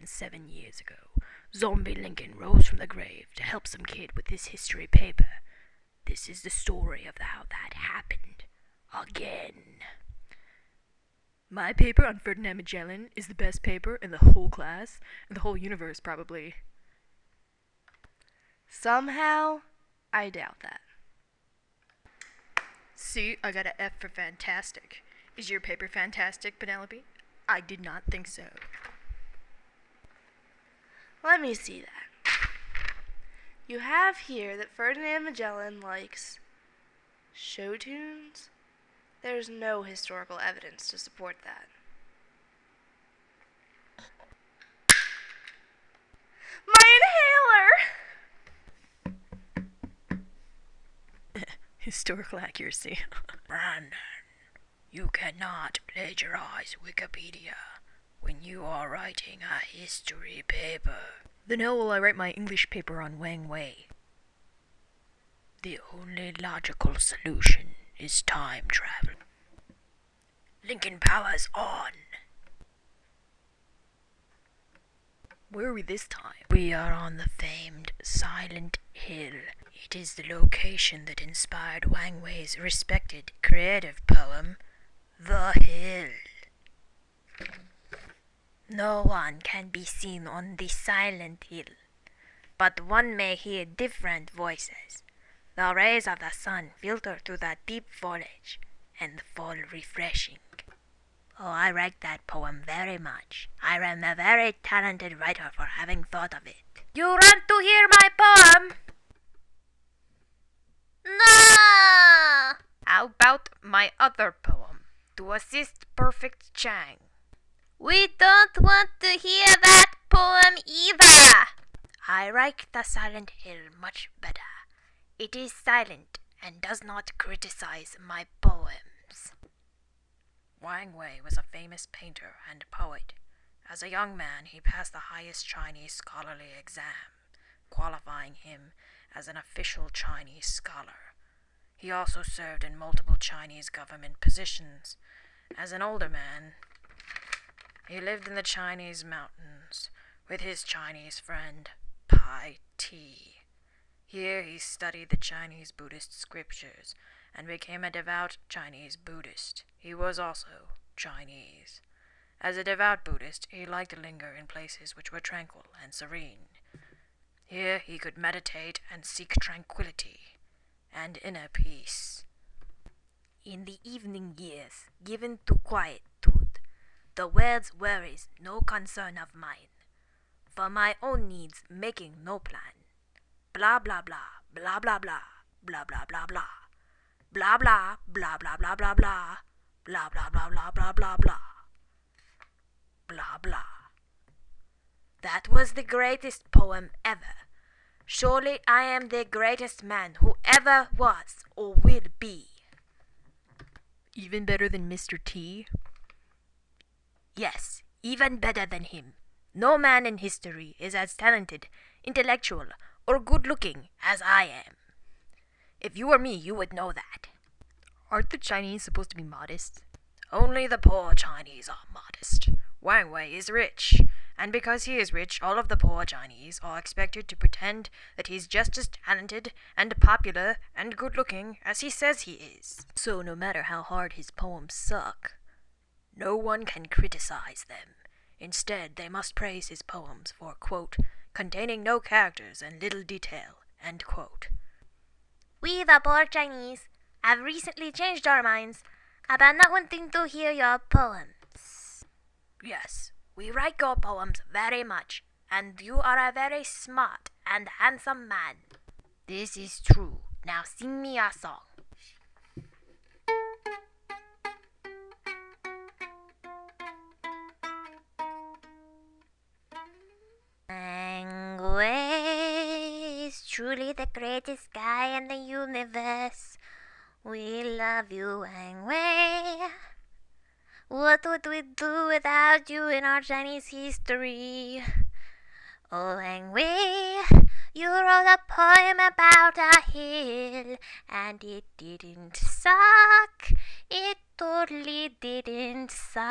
7 years ago, Zombie Lincoln rose from the grave to help some kid with his history paper. This is the story of how that happened. Again. My paper on Ferdinand Magellan is the best paper in the whole class, in the whole universe, probably. Somehow, I doubt that. See, I got an F for fantastic. Is your paper fantastic, Penelope? I did not think so. Let me see that. You have here that Ferdinand Magellan likes show tunes. There's no historical evidence to support that. My inhaler! Historical accuracy. Brandon, you cannot plagiarize Wikipedia when you are writing a history paper. Then how will I write my English paper on Wang Wei? The only logical solution is time travel. Lincoln Power's on. Where are we this time? We are on the famed Silent Hill. It is the location that inspired Wang Wei's respected creative poem, The Hill. No one can be seen on the Silent Hill, but one may hear different voices. The rays of the sun filter through the deep foliage and fall refreshing. Oh, I like that poem very much. I am a very talented writer for having thought of it. You want to hear my poem? No! How about my other poem, To Assist Perfect Chang? We don't want to hear that poem either. I like the Silent Hill much better. It is silent and does not criticize my poems. Wang Wei was a famous painter and poet. As a young man, he passed the highest Chinese scholarly exam, qualifying him as an official Chinese scholar. He also served in multiple Chinese government positions. As an older man, he lived in the Chinese mountains with his Chinese friend, Pai Ti. Here he studied the Chinese Buddhist scriptures and became a devout Chinese Buddhist. He was also Chinese. As a devout Buddhist, he liked to linger in places which were tranquil and serene. Here he could meditate and seek tranquility and inner peace. In the evening years, given to quietude, the world's worries no concern of mine. For my own needs, making no plan. Blah blah blah, blah blah blah, blah blah blah blah. Blah blah, blah blah blah blah blah. Blah blah blah blah blah blah blah. Blah blah. That was the greatest poem ever. Surely I am the greatest man who ever was or will be. Even better than Mr. T? Yes, even better than him. No man in history is as talented, intellectual, or good-looking as I am. If you were me, you would know that. Aren't the Chinese supposed to be modest? Only the poor Chinese are modest. Wang Wei is rich, and because he is rich, all of the poor Chinese are expected to pretend that he's just as talented and popular and good-looking as he says he is. So no matter how hard his poems suck, no one can criticize them. Instead, they must praise his poems for, quote, containing no characters and little detail, end quote. We, the poor Chinese, have recently changed our minds about not wanting to hear your poems. Yes, we like your poems very much, and you are a very smart and handsome man. This is true. Now sing me a song. Wang Wei is truly the greatest guy in the universe. We love you, Wang Wei. What would we do without you in our Chinese history? Oh, Wang Wei, you wrote a poem about a hill, and it didn't suck. It totally didn't suck.